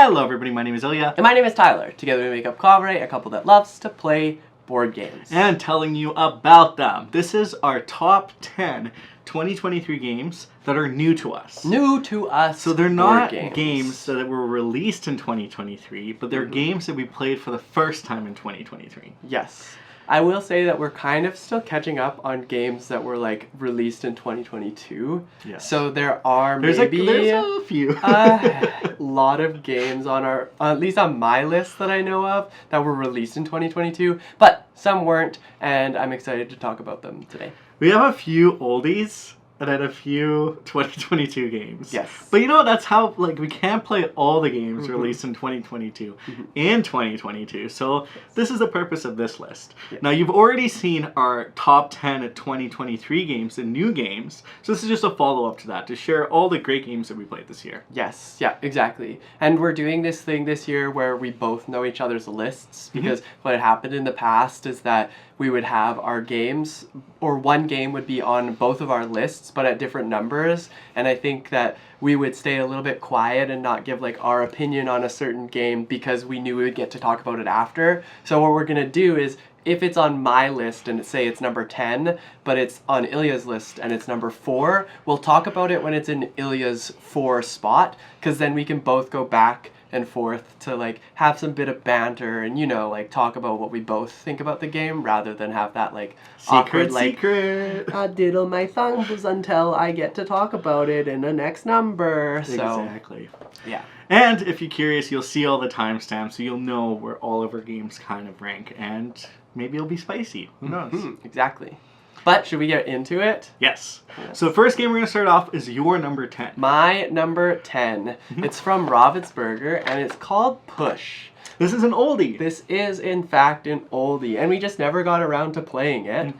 Hello everybody, my name is Ilya. And my name is Tyler. Together we make up Kovray, a couple that loves to play board games. And telling you about them. This is our top 10 2023 games that are new to us. New to us. So they're not games that were released in 2023, but they're games that we played for the first time in 2023. Yes. I will say that we're kind of still catching up on games that were like released in 2022. Yes. So there's a few. a lot of games on our, at least on my list that I know of, that were released in 2022, but some weren't, and I'm excited to talk about them today. We have a few oldies and then a few 2022 games. Yes. But you know, that's how, like, we can't play all the games released in 2022 and 2022. So this is the purpose of this list. Yeah. Now, you've already seen our top 10 of 2023 games and new games. So this is just a follow-up to that, to share all the great games that we played this year. Yes, yeah, exactly. And we're doing this thing this year where we both know each other's lists, because what had happened in the past is that we would have our games, or one game would be on both of our lists, but at different numbers. And I think that we would stay a little bit quiet and not give like our opinion on a certain game because we knew we would get to talk about it after. So what we're gonna do is, if it's on my list and say it's number 10, but it's on Ilya's list and it's number 4, we'll talk about it when it's in Ilya's 4 spot, because then we can both go back and forth to like have some bit of banter and, you know, like talk about what we both think about the game, rather than have that like awkward secret. I diddle my thumbs until I get to talk about it in the next number. So Exactly. yeah. And if you're curious, you'll see all the timestamps, so you'll know where all of our games kind of rank, and maybe it'll be spicy. Who knows? Exactly. But should we get into it? Yes. So the first game we're going to start off is your number 10. My number 10. It's from Ravensburger, and it's called Push. This is an oldie. This is, in fact, an oldie, and we just never got around to playing it.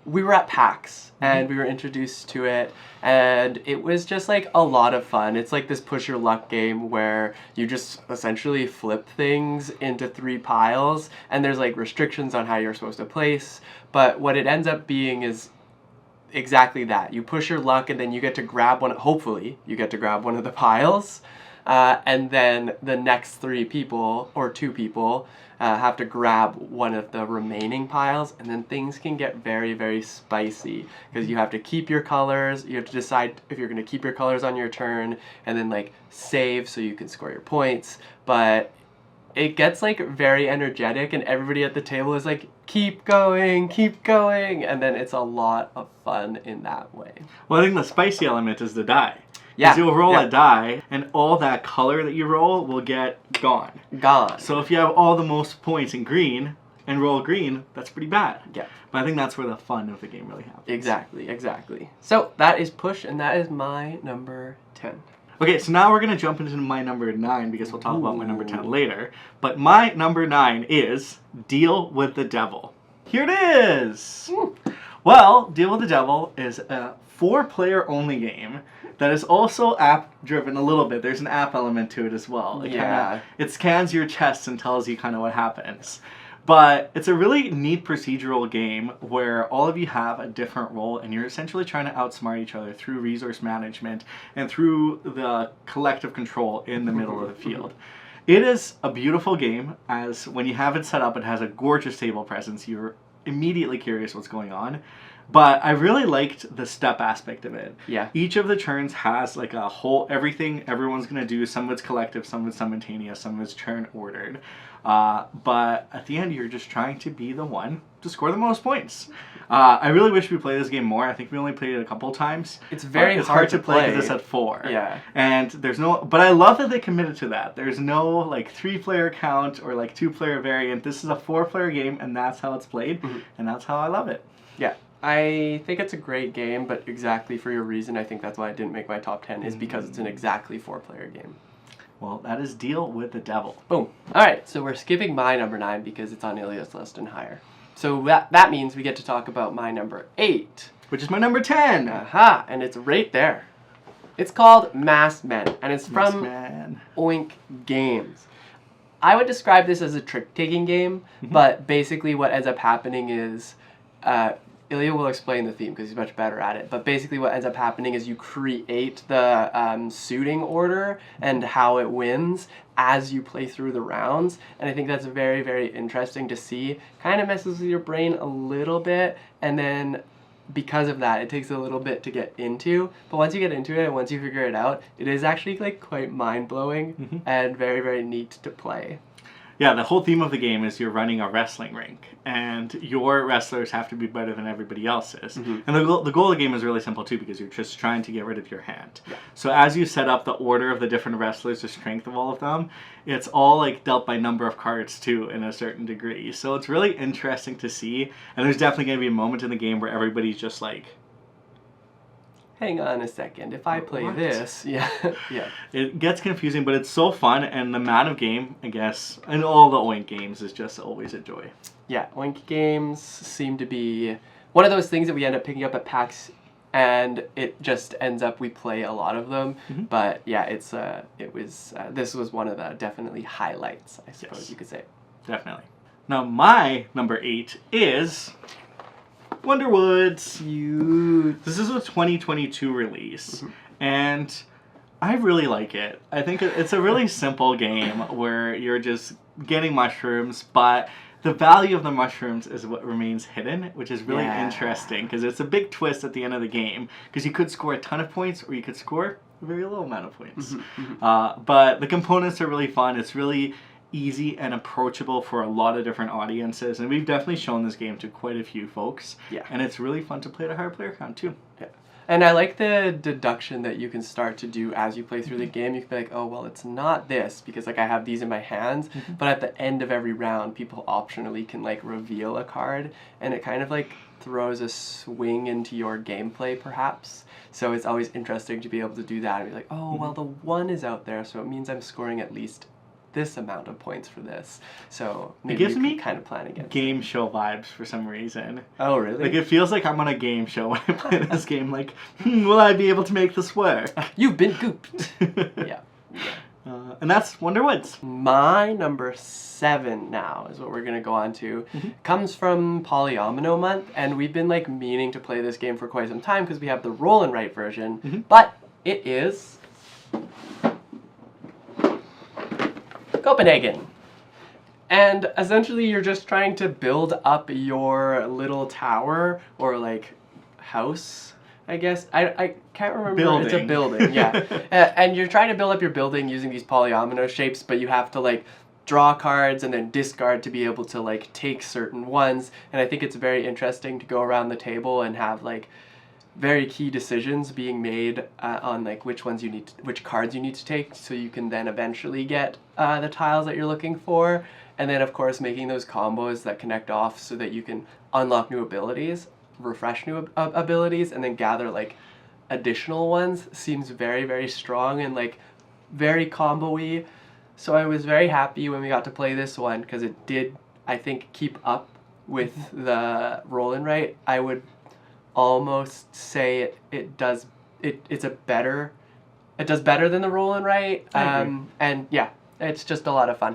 We were at PAX, and we were introduced to it, and it was just like a lot of fun. It's like this push your luck game where you just essentially flip things into 3 piles, and there's like restrictions on how you're supposed to place, but what it ends up being is exactly that. You push your luck, and then you get to grab one, hopefully you get to grab one of the piles, and then the next 3 people, or 2 people, have to grab one of the remaining piles, and then things can get very, very spicy, because you have to keep your colors. You have to decide if you're going to keep your colors on your turn, and then like save so you can score your points. But it gets like very energetic, and everybody at the table is like, keep going, and then it's a lot of fun in that way. Well, I think the spicy element is the die. Yeah. Because you'll roll a die, and all that color that you roll will get gone. So if you have all the most points in green and roll green, that's pretty bad. Yeah. But I think that's where the fun of the game really happens. Exactly. So that is Push, and that is my number 10. Okay, so now we're going to jump into my number 9, because we'll talk about my number 10 later. But my number 9 is Deal with the Devil. Here it is! Well, Deal with the Devil is a 4-player only game that is also app-driven a little bit. There's an app element to it as well. It scans your chest and tells you kind of what happens. But it's a really neat procedural game where all of you have a different role, and you're essentially trying to outsmart each other through resource management and through the collective control in the middle of the field. It is a beautiful game, as when you have it set up, it has a gorgeous table presence. You're immediately curious what's going on. But I really liked the step aspect of it. Yeah. Each of the turns has like a whole, everything everyone's going to do. Some of it's collective, some of it's simultaneous, some of it's turn ordered. But at the end, you're just trying to be the one to score the most points. I really wish we played this game more. I think we only played it a couple times. It's very hard to play because it's at 4. Yeah. And there's no, but I love that they committed to that. There's no like 3-player count or like 2-player variant. This is a 4-player game, and that's how it's played, and that's how I love it. Yeah. I think it's a great game, but exactly for your reason, I think that's why it didn't make my top 10, is because it's an exactly 4-player game. Well, that is Deal with the Devil. Boom. Alright, so we're skipping my number 9 because it's on Ilya's list and higher. So that means we get to talk about my number 8. Which is my number 10. Aha, and it's right there. It's called Masked Men, and it's from Oink Games. I would describe this as a trick-taking game, but basically what ends up happening is Ilya will explain the theme because he's much better at it. But basically what ends up happening is you create the suiting order and how it wins as you play through the rounds. And I think that's very, very interesting to see. Kind of messes with your brain a little bit. And then because of that, it takes a little bit to get into. But once you get into it and once you figure it out, it is actually like quite mind-blowing and very, very neat to play. Yeah, the whole theme of the game is you're running a wrestling rink, and your wrestlers have to be better than everybody else's. And the goal of the game is really simple too, because you're just trying to get rid of your hand. Yeah. So as you set up the order of the different wrestlers, the strength of all of them, it's all like dealt by number of cards too, in a certain degree. So it's really interesting to see, and there's definitely going to be a moment in the game where everybody's just like, hang on a second, if I play this, yeah. It gets confusing, but it's so fun, and the amount of game, I guess, and all the Oink games is just always a joy. Yeah, Oink games seem to be one of those things that we end up picking up at PAX, and it just ends up we play a lot of them. But yeah, this was one of the definitely highlights, I suppose you could say. Definitely. Now my number 8 is Wonderwoods. Cute. This is a 2022 release, and I really like it. I think it's a really simple game where you're just getting mushrooms, but the value of the mushrooms is what remains hidden, which is really interesting because it's a big twist at the end of the game, because you could score a ton of points or you could score a very low amount of points. But the components are really fun. It's really easy and approachable for a lot of different audiences, and we've definitely shown this game to quite a few folks. And it's really fun to play at a higher player count too. And I like the deduction that you can start to do as you play through the game. You can be like, oh, well, it's not this because like I have these in my hands, but at the end of every round, people optionally can like reveal a card, and it kind of like throws a swing into your gameplay perhaps. So it's always interesting to be able to do that and be like, oh, well, the 1 is out there, so it means I'm scoring at least this amount of points for this. So maybe it gives me kind of plan against game show vibes for some reason. Oh, really? Like it feels like I'm on a game show when I play this game. Like, will I be able to make this work? You've been gooped. Yeah. And that's Wonderwoods. My number 7 now is what we're gonna go on to. Comes from Polyomino Month, and we've been like meaning to play this game for quite some time because we have the roll and write version, but it is Copenhagen. And essentially you're just trying to build up your little tower or like house, I guess. I can't remember. Building. It's a building, yeah. And you're trying to build up your building using these polyomino shapes, but you have to like draw cards and then discard to be able to like take certain ones. And I think it's very interesting to go around the table and have like very key decisions being made on like which cards you need to take, so you can then eventually get the tiles that you're looking for, and then of course making those combos that connect off so that you can unlock new abilities, refresh new abilities, and then gather like additional ones seems very, very strong and like very combo-y. So I was very happy when we got to play this one because it did, I think, keep up with the roll and write. I would almost say it does better than the roll and write, and yeah, it's just a lot of fun.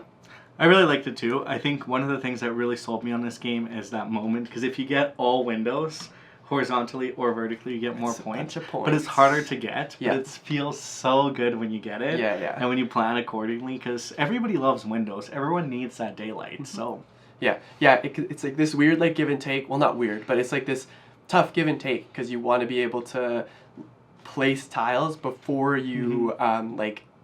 I really liked it too. I think one of the things that really sold me on this game is that moment, because if you get all windows horizontally or vertically, you get more points, but it's harder to get. But it feels so good when you get it, and when you plan accordingly, because everybody loves windows. Everyone needs that daylight. So it's like this weird like give and take. Well, not weird, but it's like this tough give and take because you want to be able to place tiles before you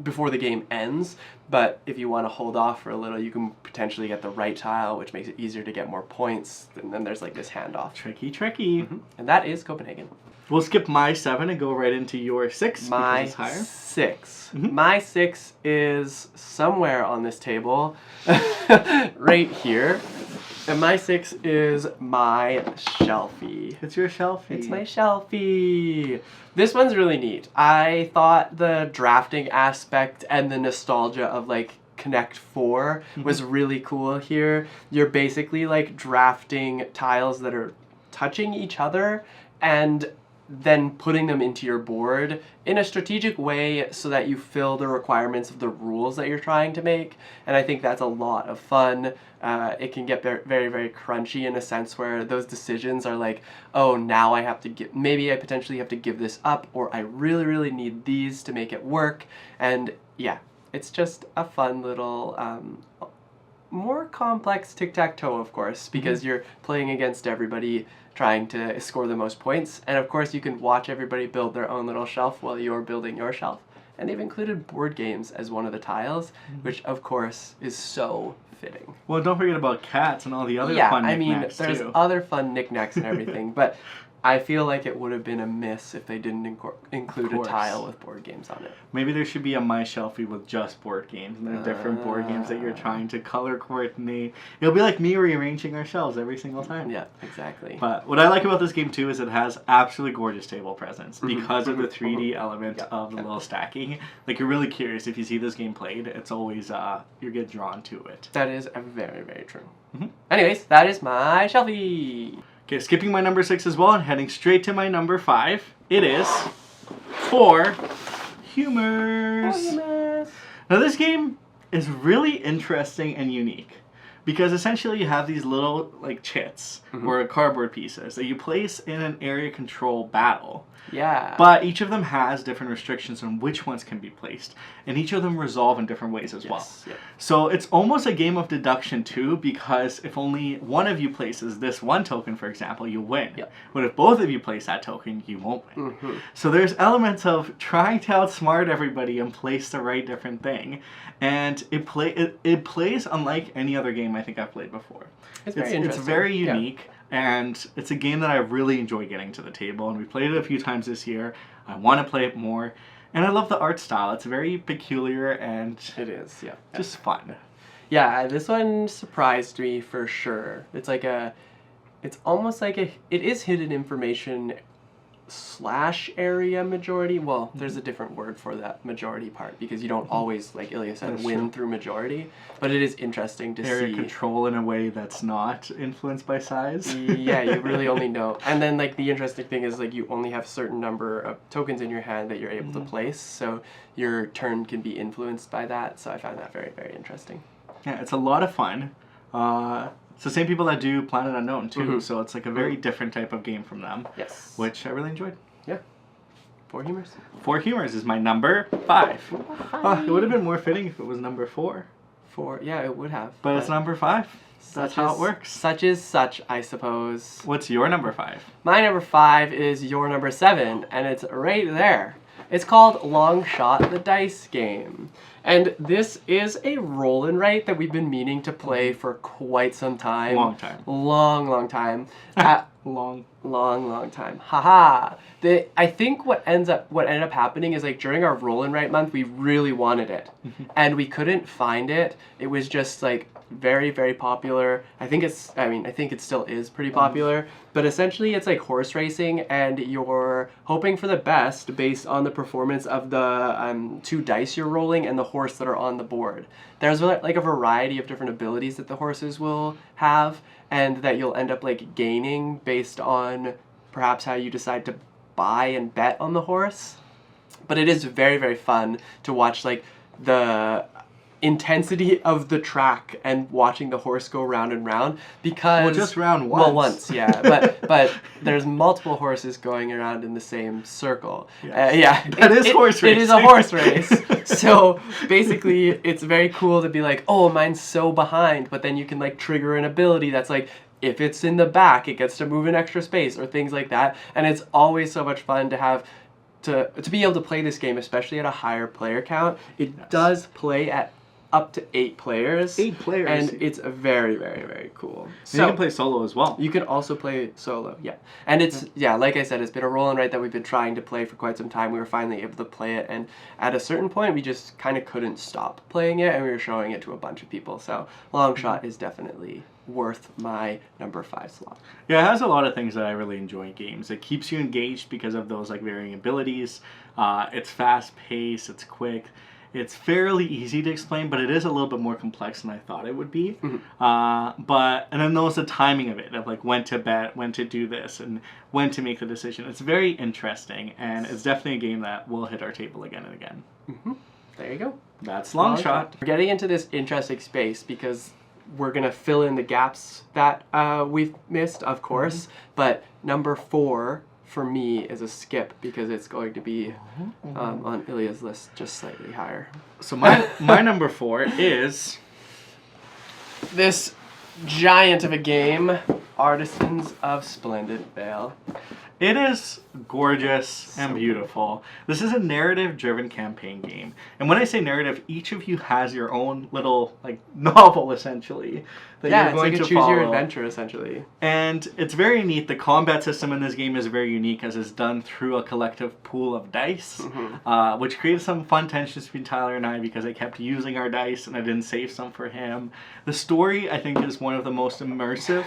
before the game ends, but if you want to hold off for a little, you can potentially get the right tile, which makes it easier to get more points, and then there's like this handoff. Tricky. And that is Copenhagen. We'll skip my 7 and go right into your 6. My because it's higher. 6. My 6 is somewhere on this table right here. And my 6 is my Shelfie. It's your Shelfie. It's my Shelfie. This one's really neat. I thought the drafting aspect and the nostalgia of like Connect 4 was really cool here. You're basically like drafting tiles that are touching each other, and then putting them into your board in a strategic way so that you fill the requirements of the rules that you're trying to make. And I think that's a lot of fun. It can get very, very crunchy in a sense where those decisions are like, oh, now I have to give, maybe I potentially have to give this up, or I really, really need these to make it work. And yeah, it's just a fun little, more complex tic-tac-toe, of course, because you're playing against everybody trying to score the most points. And of course, you can watch everybody build their own little shelf while you're building your shelf. And they've included board games as one of the tiles, which of course is so fitting. Well, don't forget about cats and all the other fun knickknacks, there's too. other fun knickknacks and everything, but I feel like it would have been a miss if they didn't include a tile with board games on it. Maybe there should be a My Shelfie with just board games, and there are different board games that you're trying to color coordinate. It'll be like me rearranging our shelves every single time. Yeah, exactly. But what I like about this game too is it has absolutely gorgeous table presence because of the 3D element of the little stacking. Like, you're really curious if you see this game played. It's always you get drawn to it. That is very, very true. Anyways, that is my shelfie. Okay, skipping my number 6 as well and heading straight to my number 5. It is For Humors. Now this game is really interesting and unique because essentially you have these little like chits or cardboard pieces that you place in an area control battle. Yeah. But each of them has different restrictions on which ones can be placed, and each of them resolve in different ways as well. Yep. So it's almost a game of deduction too, because if only one of you places this one token, for example, you win. Yep. But if both of you place that token, you won't win. So there's elements of trying to outsmart everybody and place the right different thing, and it plays unlike any other game I think I've played before. It's very interesting. It's very unique. And it's a game that I really enjoy getting to the table, and we played it a few times this year. I want to play it more, and I love the art style. It's very peculiar and it is, yeah, just fun. Yeah, this one surprised me for sure. It's like it's almost like it is hidden information / area majority. Well, there's a different word for that majority part because you don't always, like Ilya said, win through majority. But it is interesting to see area control in a way that's not influenced by size. Yeah, you really only know. And then like the interesting thing is like you only have a certain number of tokens in your hand that you're able to place, so your turn can be influenced by that. So I found that very, very interesting. Yeah, it's a lot of fun. It's the same people that do Planet Unknown too, so it's like a very different type of game from them. Yes. Which I really enjoyed. Yeah. For Humors. For Humors is my number 5. It would have been more fitting if it was number 4. Yeah, it would have. But it's number 5. That's how it works. Such is such, I suppose. What's your number 5? My number 5 is your number 7, and it's right there. It's called Long Shot the Dice Game. And this is a roll and write that we've been meaning to play for quite some time. Long time. Long time. Long time. Haha. I think what ended up happening is like during our roll and write month, we really wanted it. And we couldn't find it. It was just like very, very popular. I think it still is pretty popular. But essentially it's like horse racing and you're hoping for the best based on the performance of the 2 dice you're rolling and the horse that are on the board. There's like a variety of different abilities that the horses will have and that you'll end up like gaining based on perhaps how you decide to buy and bet on the horse. But it is very, very fun to watch like the intensity of the track and watching the horse go round and round because just round once. Well, once, yeah, but there's multiple horses going around in the same circle. Yes. That is horse racing. It is a horse race. So basically, it's very cool to be like, oh, mine's so behind, but then you can like trigger an ability that's like, if it's in the back, it gets to move in extra space or things like that, and it's always so much fun to have. To be able to play this game, especially at a higher player count. It does play at up to 8 players. 8 players. And it's very, very, very cool. So you can play solo as well. You can also play solo, yeah. And it's, like I said, it's been a roll and write that we've been trying to play for quite some time. We were finally able to play it, and at a certain point, we just kind of couldn't stop playing it, and we were showing it to a bunch of people. So Long Shot is definitely worth my number 5 slot. Yeah, it has a lot of things that I really enjoy in games. It keeps you engaged because of those like varying abilities. It's fast paced, it's quick. It's fairly easy to explain, but it is a little bit more complex than I thought it would be. And then there's the timing of it, of like when to bet, when to do this, and when to make the decision. It's very interesting, and it's definitely a game that will hit our table again and again. There you go. That's Long Shot. We're getting into this interesting space because we're going to fill in the gaps that we've missed, of course. But number 4 for me is a skip because it's going to be on Ilya's list just slightly higher. So my number 4 is this giant of a game, Artisans of Splendid Vale. It is gorgeous and beautiful. This is a narrative-driven campaign game. And when I say narrative, each of you has your own little like novel, essentially, that you're going to choose follow. your adventure, essentially. And it's very neat. The combat system in this game is very unique as it's done through a collective pool of dice, which created some fun tensions between Tyler and I because I kept using our dice and I didn't save some for him. The story, I think, is one of the most immersive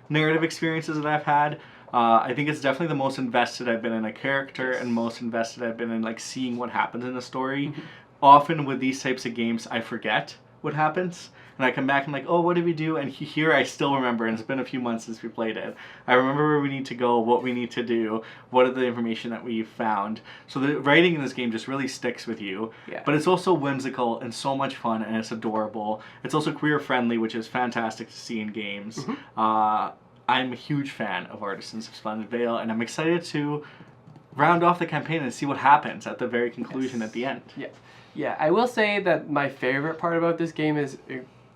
narrative experiences that I've had. I think it's definitely the most invested I've been in a character and most invested I've been in like seeing what happens in the story. Often with these types of games, I forget what happens. And I come back and I'm like, oh, what did we do? And here I still remember, and it's been a few months since we played it. I remember where we need to go, what we need to do, what are the information that we found. So the writing in this game just really sticks with you. Yeah. But it's also whimsical and so much fun, and it's adorable. It's also queer friendly, which is fantastic to see in games. I'm a huge fan of Artisans of Splendid Vale, and I'm excited to round off the campaign and see what happens at the very conclusion at the end. Yeah, I will say that my favorite part about this game is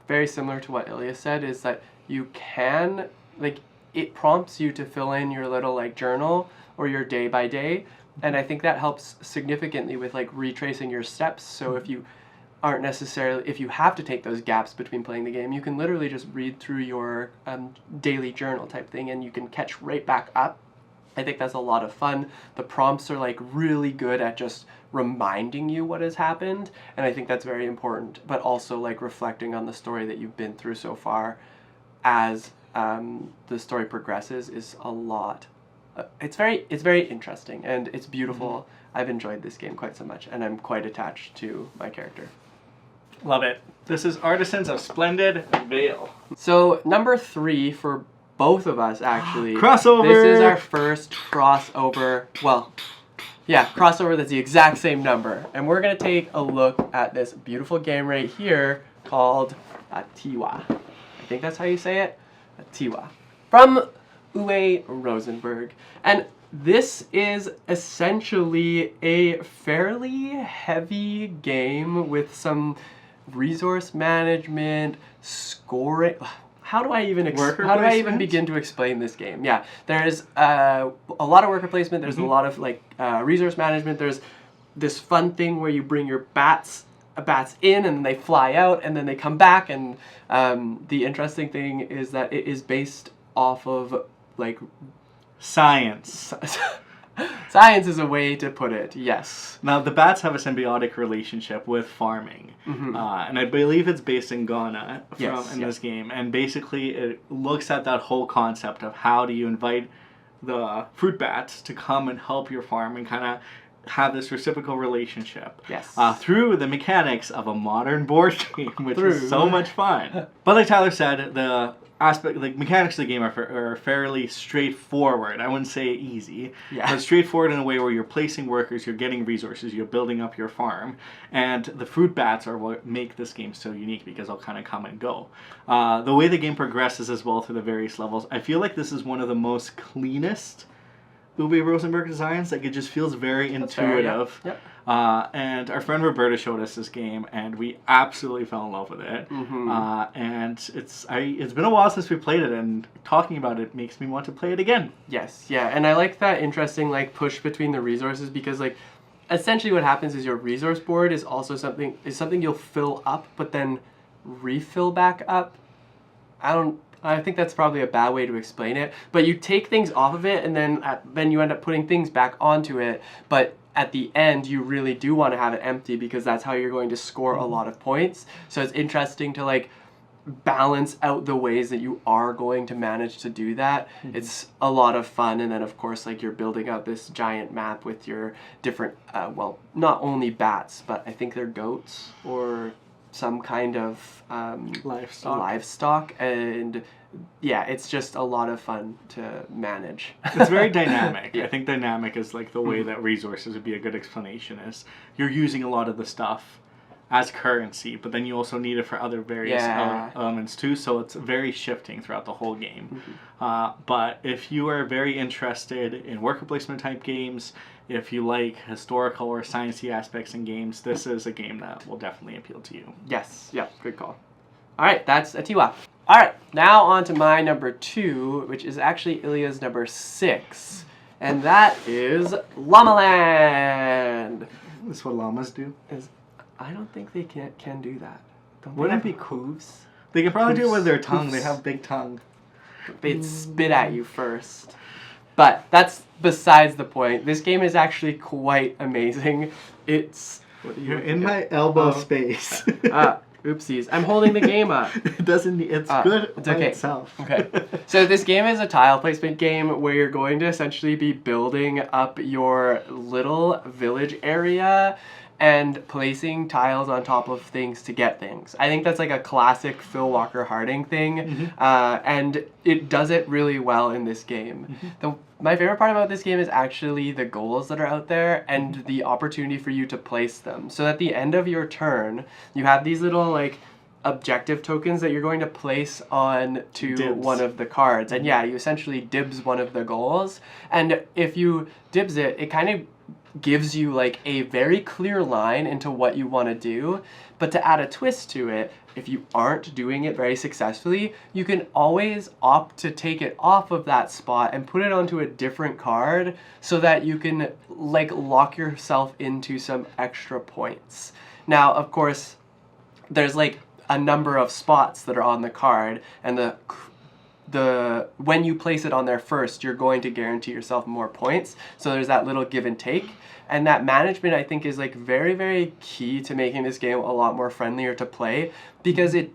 very similar to what Ilya said, is that you can, like, it prompts you to fill in your little, like, journal or your day by day, and I think that helps significantly with, like, retracing your steps. So if you aren't necessarily, if you have to take those gaps between playing the game, you can literally just read through your daily journal type thing and you can catch right back up. I think that's a lot of fun. The prompts are like really good at just reminding you what has happened, and I think that's very important, but also like reflecting on the story that you've been through so far as the story progresses is a lot. It's very interesting and it's beautiful. I've enjoyed this game quite so much and I'm quite attached to my character. Love it. This is Artisans of Splendid Vale. So number 3 for both of us, actually. Crossover! This is our first crossover. Well, yeah, crossover that's the exact same number. And we're going to take a look at this beautiful game right here called Tiwa. I think that's how you say it. Tiwa. From Uwe Rosenberg. And this is essentially a fairly heavy game with some resource management, scoring. How do I even begin to explain this game? Yeah, there's a lot of worker placement. There's a lot of like resource management. There's this fun thing where you bring your bats in and they fly out and then they come back. And the interesting thing is that it is based off of like science. Science is a way to put it, yes. Now, the bats have a symbiotic relationship with farming. And I believe it's based in Ghana this game. And basically, it looks at that whole concept of how do you invite the fruit bats to come and help your farm and kind of have this reciprocal relationship. Yes. Through the mechanics of a modern board game, which is so much fun. But like Tyler said, the mechanics of the game are fairly straightforward. I wouldn't say easy, but straightforward in a way where you're placing workers, you're getting resources, you're building up your farm, and the fruit bats are what make this game so unique because they'll kind of come and go. The way the game progresses as well through the various levels, I feel like this is one of the most cleanest Uwe Rosenberg designs. Like, it just feels very intuitive. And our friend Roberta showed us this game, and we absolutely fell in love with it. And it's been a while since we played it, and talking about it makes me want to play it again. Yes, yeah, and I like that interesting like push between the resources because like essentially what happens is your resource board is also something you'll fill up, but then refill back up. I think that's probably a bad way to explain it, but you take things off of it and then you end up putting things back onto it, but at the end you really do want to have it empty because that's how you're going to score a lot of points. So it's interesting to like balance out the ways that you are going to manage to do that. It's a lot of fun. And then of course, like, you're building out this giant map with your different, well, not only bats, but I think they're goats or some kind of livestock. And yeah, it's just a lot of fun to manage. It's very dynamic. I think dynamic is like the way that resources would be a good explanation, is you're using a lot of the stuff as currency, but then you also need it for other various elements too, so it's very shifting throughout the whole game. But if you are very interested in worker placement type games, if you like historical or sciencey aspects in games, this is a game that will definitely appeal to you. Yes, yeah, good call. All right, that's Atiwa. All right, now on to my number 2, which is actually Ilya's number 6, and that is Llama Land. This is what llamas do? I don't think they can do that. Wouldn't it be hooves? They can probably do it with their tongue. Hoofs. They have big tongue. They'd spit at you first. But that's besides the point. This game is actually quite amazing. It's... You're in my elbow space. Oopsies. I'm holding the game up. It doesn't... It's good it's by okay. itself. Okay. So this game is a tile placement game where you're going to essentially be building up your little village area and placing tiles on top of things to get things. I think that's like a classic Phil Walker Harding thing, and it does it really well in this game. My favorite part about this game is actually the goals that are out there and the opportunity for you to place them. So at the end of your turn, you have these little like objective tokens that you're going to place on to one of the cards. And yeah, you essentially dibs one of the goals. And if you dibs it, it kind of gives you like a very clear line into what you want to do. But to add a twist to it, if you aren't doing it very successfully, you can always opt to take it off of that spot and put it onto a different card so that you can like lock yourself into some extra points. Now, of course, there's like a number of spots that are on the card, and when you place it on there first, you're going to guarantee yourself more points. So there's that little give and take. And that management, I think, is like very, very key to making this game a lot more friendlier to play, because it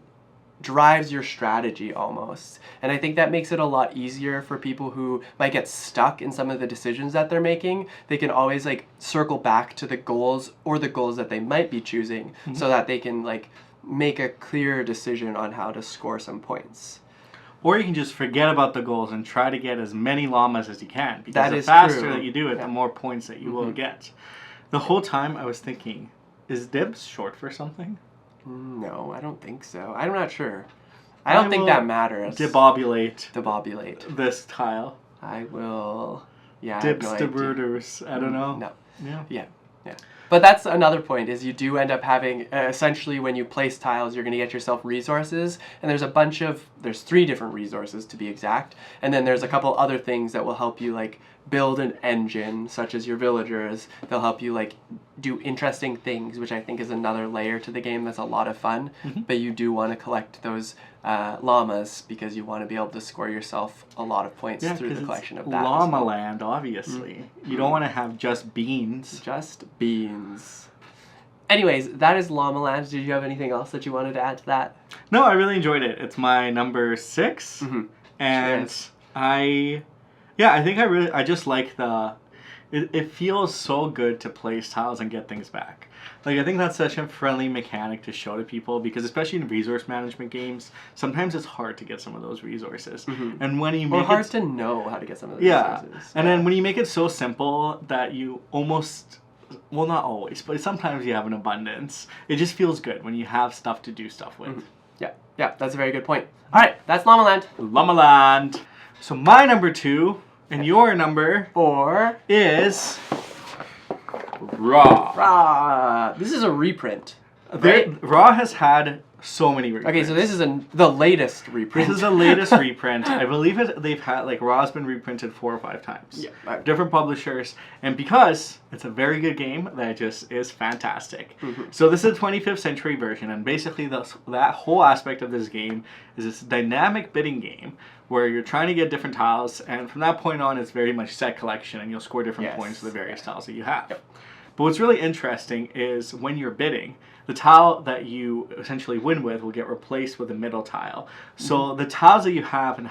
drives your strategy almost. And I think that makes it a lot easier for people who might get stuck in some of the decisions that they're making. They can always like circle back to the goals or the goals that they might be choosing so that they can like make a clear decision on how to score some points. Or you can just forget about the goals and try to get as many llamas as you can. Because that the is faster true. that you do it, the more points that you will get. The whole time I was thinking, is dibs short for something? No, I don't think so. I'm not sure. I don't think that matters. Debobulate this tile. I will... Yeah, Dibs I have to no idea. brooders. I don't know. No. Yeah. Yeah. But that's another point, is you do end up having, essentially when you place tiles, you're going to get yourself resources, and there's 3 different resources to be exact, and then there's a couple other things that will help you like build an engine, such as your villagers. They'll help you like do interesting things, which I think is another layer to the game that's a lot of fun, but you do want to collect those llamas because you want to be able to score yourself a lot of points through the collection of that. Llama land, obviously. You don't want to have just beans. Just beans. Anyways, that is Llama Land. Did you have anything else that you wanted to add to that? No, I really enjoyed it. It's my number 6. And Sure. I think I just like it feels so good to place tiles and get things back. Like, I think that's such a friendly mechanic to show to people, because especially in resource management games, sometimes it's hard to get some of those resources. And when you make hard to know how to get some of those resources. And then when you make it so simple that you almost, well, not always, but sometimes you have an abundance, it just feels good when you have stuff to do stuff with. Yeah, that's a very good point. All right, that's Llama Land. Llama Land. So my number 2 and your number 4 is Raw. This is a reprint. Right? Raw has had so many reprints. Okay, so this is the latest reprint. This is the latest reprint. I believe they've had, like, Raw's been reprinted 4 or 5 times. Yeah. Different publishers. And because it's a very good game, that just is fantastic. So this is a 25th century version, and basically that whole aspect of this game is this dynamic bidding game where you're trying to get different tiles, and from that point on, it's very much set collection, and you'll score different points for the various tiles that you have. But what's really interesting is when you're bidding, the tile that you essentially win with will get replaced with a middle tile. So the tiles that you have and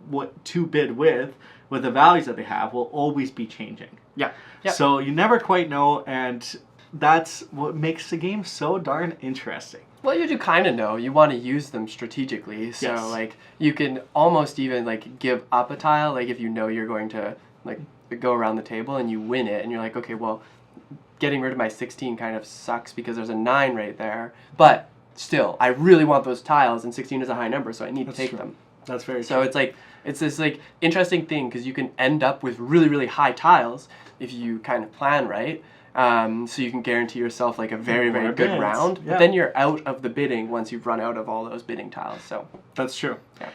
what to bid with the values that they have will always be changing. Yeah. Yep. So you never quite know, and that's what makes the game so darn interesting. Well, you do kind of know. You want to use them strategically. So, Yes. like, you can almost even, like, give up a tile. Like, if you know you're going to, like, go around the table and you win it, and you're like, okay, well, getting rid of my 16 kind of sucks because there's a 9 right there. But still, I really want those tiles, and 16 is a high number, so I need to take them. That's very So true. it's like, it's this, like, interesting thing because you can end up with really, really high tiles if you kind of plan right. So you can guarantee yourself like a very, very good bids. round. Yeah. But then you're out of the bidding once you've run out of all those bidding tiles. So That's true. yeah.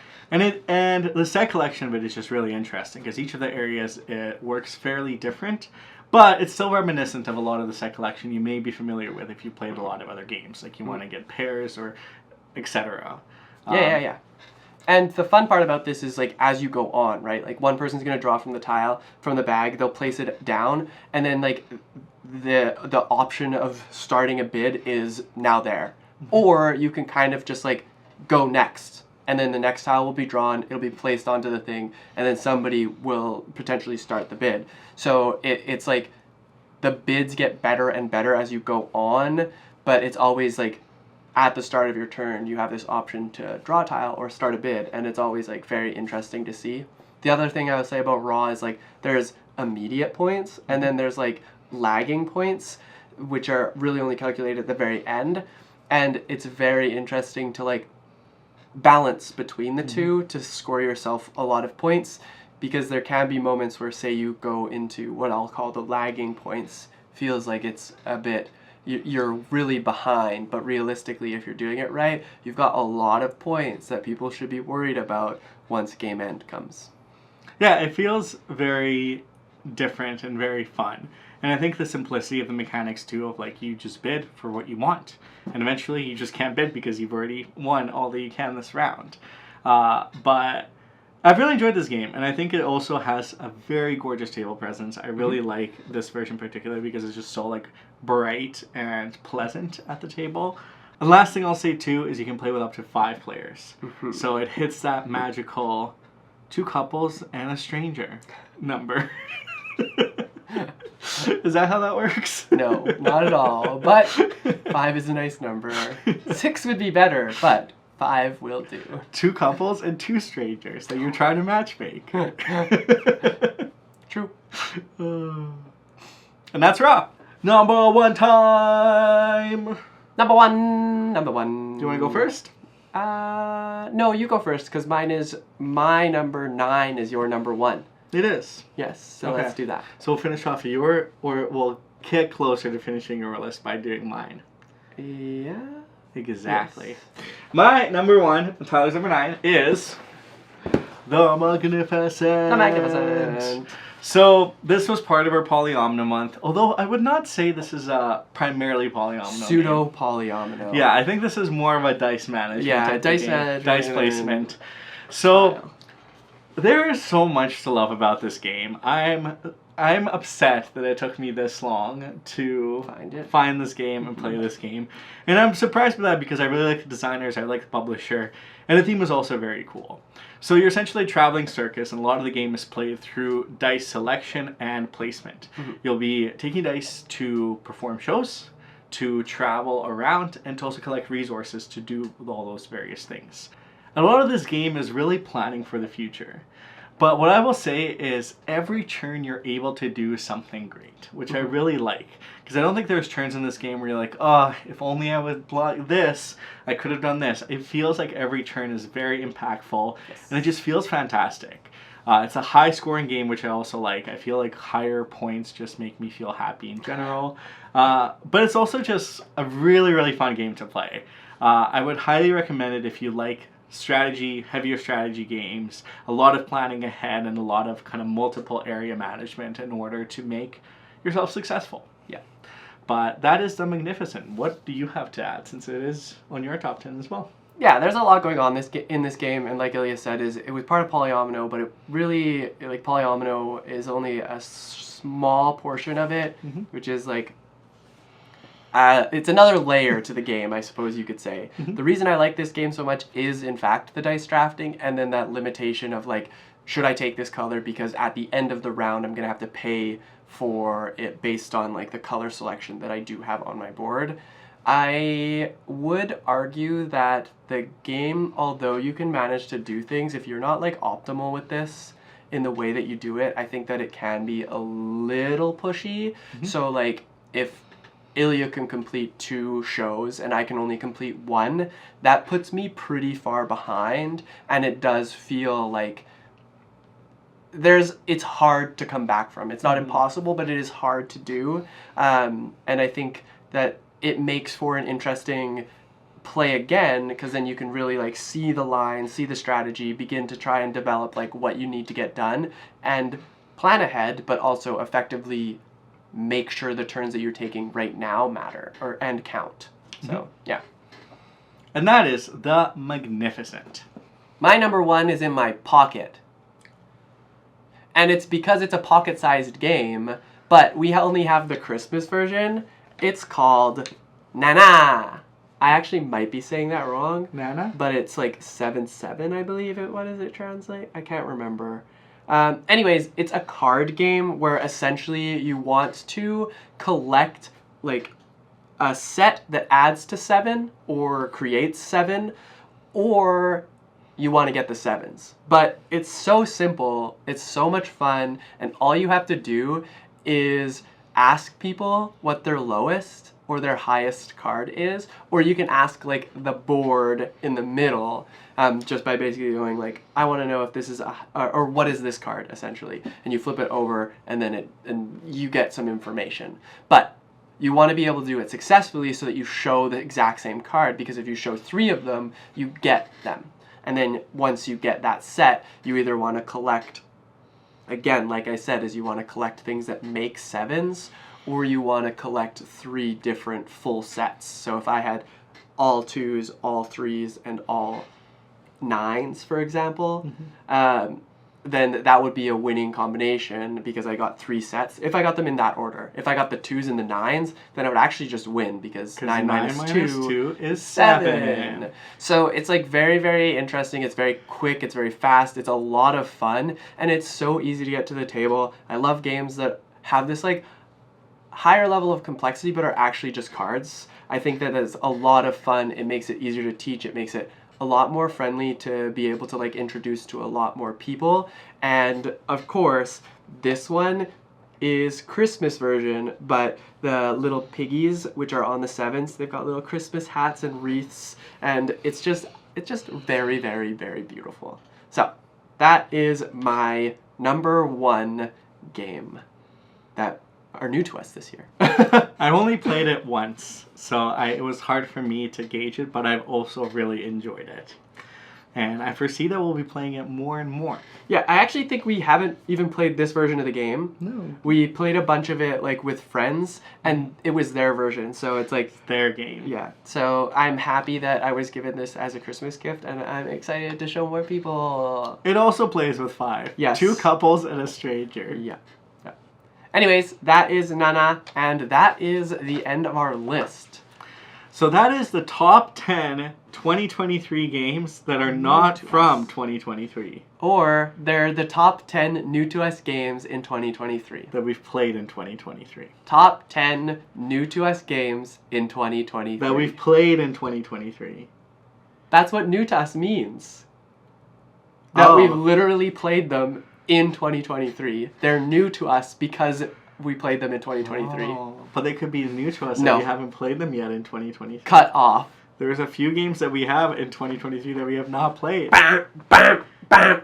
And the set collection of it is just really interesting because each of the areas it works fairly different, but it's still reminiscent of a lot of the set collection you may be familiar with if you played a lot of other games, like you want to get pairs or etc. Yeah. And the fun part about this is like as you go on, right? Like one person's gonna draw from the tile from the bag, they'll place it down, and then like the option of starting a bid is now there. Or you can kind of just like go next, and then the next tile will be drawn, it'll be placed onto the thing, and then somebody will potentially start the bid. So it's like the bids get better and better as you go on, but it's always like at the start of your turn you have this option to draw a tile or start a bid, and it's always like very interesting to see. The other thing I would say about Raw is like there's immediate points and then there's like lagging points, which are really only calculated at the very end, and it's very interesting to like balance between the two to score yourself a lot of points, because there can be moments where, say, you go into what I'll call the lagging points, feels like it's a bit you're really behind, but realistically if you're doing it right, you've got a lot of points that people should be worried about once game end comes. Yeah, it feels very different and very fun. And I think the simplicity of the mechanics too, of like you just bid for what you want, and eventually you just can't bid because you've already won all that you can this round. But I've really enjoyed this game, and I think it also has a very gorgeous table presence. I really like this version particularly because it's just so like bright and pleasant at the table. The last thing I'll say too is you can play with up to 5 players. So it hits that magical 2 couples and a stranger number. Is that how that works? No, not at all. But 5 is a nice number. 6 would be better, but 5 will do. 2 couples and 2 strangers that you're trying to matchmake. True. And that's Raw. Number 1 time. Number one. Do you want to go first? No, you go first, because my number 9 is your number 1. It is. Yes, so Okay. let's do that. So we'll finish off or we'll get closer to finishing your list by doing mine. Yeah. Exactly. Yes. My number 1, Tyler's number 9, is The Magnificent. The Magnificent. So this was part of our Polyomino month, although I would not say this is primarily Polyomino. Pseudo polyomino. Yeah, I think this is more of a dice management. Yeah, type of dice game. management. Dice placement. So there is so much to love about this game. I'm upset that it took me this long to find this game and play this game. And I'm surprised by that because I really like the designers, I like the publisher, and the theme was also very cool. So you're essentially a traveling circus, and a lot of the game is played through dice selection and placement. You'll be taking dice to perform shows, to travel around, and to also collect resources to do all those various things. A lot of this game is really planning for the future. But what I will say is every turn you're able to do something great, which I really like. Because I don't think there's turns in this game where you're like, oh, if only I would block this, I could have done this. It feels like every turn is very impactful, and it just feels fantastic. It's a high scoring game, which I also like. I feel like higher points just make me feel happy in general. But it's also just a really, really fun game to play. I would highly recommend it if you like heavier strategy games, a lot of planning ahead, and a lot of kind of multiple area management in order to make yourself successful. Yeah. But that is The Magnificent. What do you have to add, since it is on your top 10 as well? Yeah, there's a lot going on in this game, and like Ilya said, it was part of Polyomino, but it really, like, Polyomino is only a small portion of it, which is like it's another layer to the game, I suppose you could say. The reason I like this game so much is, in fact, the dice drafting, and then that limitation of, like, should I take this color because at the end of the round I'm going to have to pay for it based on, like, the color selection that I do have on my board. I would argue that the game, although you can manage to do things, if you're not, like, optimal with this in the way that you do it, I think that it can be a little pushy. So, like, if Ilya can complete 2 shows and I can only complete 1, that puts me pretty far behind, and it does feel like it's hard to come back from. It's not impossible, but it is hard to do. And I think that it makes for an interesting play again, because then you can really, like, see the line, see the strategy, begin to try and develop, like, what you need to get done and plan ahead, but also effectively make sure the turns that you're taking right now matter and count. So, yeah. And that is the Magnificent. My number 1 is in my pocket. And it's because it's a pocket-sized game, but we only have the Christmas version. It's called Nana. I actually might be saying that wrong. Nana? But it's like 7-7, I believe. What does it translate? I can't remember. Anyways, it's a card game where essentially you want to collect, like, a set that adds to 7 or creates 7, or you want to get the 7s. But it's so simple, it's so much fun, and all you have to do is ask people what their lowest or their highest card is, or you can ask, like, the board in the middle, just by basically going, like, I want to know if this is or what is this card, essentially, and you flip it over, and then you get some information. But you want to be able to do it successfully so that you show the exact same card, because if you show 3 of them, you get them. And then once you get that set, you either want to collect, again, like I said, is you want to collect things that make 7s, or you want to collect 3 different full sets. So if I had all 2s, all 3s, and all 9s, for example, then that would be a winning combination because I got 3 sets. If I got them in that order. If I got the 2s and the 9s, then I would actually just win because 9 minus 2 is 7. So it's, like, very, very interesting. It's very quick. It's very fast. It's a lot of fun. And it's so easy to get to the table. I love games that have this, like, higher level of complexity but are actually just cards. I think that is a lot of fun. It makes it easier to teach. It makes it a lot more friendly to be able to, like, introduce to a lot more people. And of course, this one is Christmas version, but the little piggies, which are on the 7s, they've got little Christmas hats and wreaths, and it's just very, very, very beautiful. So that is my number 1 game that are new to us this year. I've only played it once, so it was hard for me to gauge it, but I've also really enjoyed it. And I foresee that we'll be playing it more and more. Yeah, I actually think we haven't even played this version of the game. No. We played a bunch of it, like, with friends, and it was their version, so it's like... Their game. Yeah, so I'm happy that I was given this as a Christmas gift, and I'm excited to show more people. It also plays with 5. Yes. 2 couples and a stranger. Yeah. Anyways, that is Nana, and that is the end of our list. So that is the top 10 2023 games that are not from 2023. Or they're the top 10 new to us games in 2023. That we've played in 2023. Top 10 new to us games in 2023. That we've played in 2023. That's what new to us means. That we've literally played them in 2023. They're new to us because we played them in 2023. Oh, but they could be new to us No. and we haven't played them yet in 2023. Cut off. There's a few games that we have in 2023 that we have not played. Bam, bam, bam.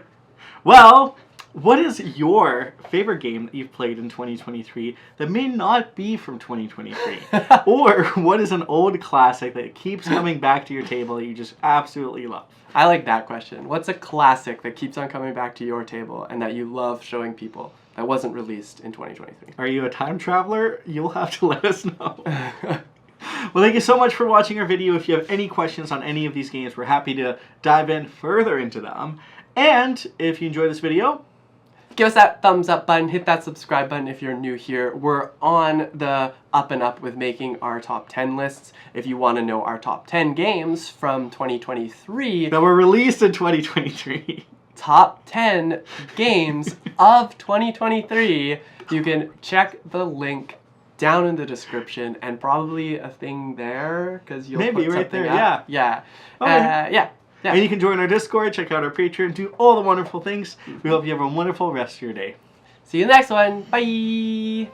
Well, what is your favorite game that you've played in 2023 that may not be from 2023? Or what is an old classic that keeps coming back to your table that you just absolutely love? I like that question. What's a classic that keeps on coming back to your table and that you love showing people that wasn't released in 2023? Are you a time traveler? You'll have to let us know. Well, thank you so much for watching our video. If you have any questions on any of these games, we're happy to dive in further into them. And if you enjoyed this video, Give us that thumbs up button, hit that subscribe button if you're new here. We're on the up and up with making our top 10 lists. If you want to know our top 10 games from 2023, that were released in 2023. Top 10 games of 2023, you can check the link down in the description and probably a thing there because you'll Maybe put right something there, up. Yeah. Okay. Yeah. And you can join our Discord, check out our Patreon, do all the wonderful things. We hope you have a wonderful rest of your day. See you in the next one. Bye.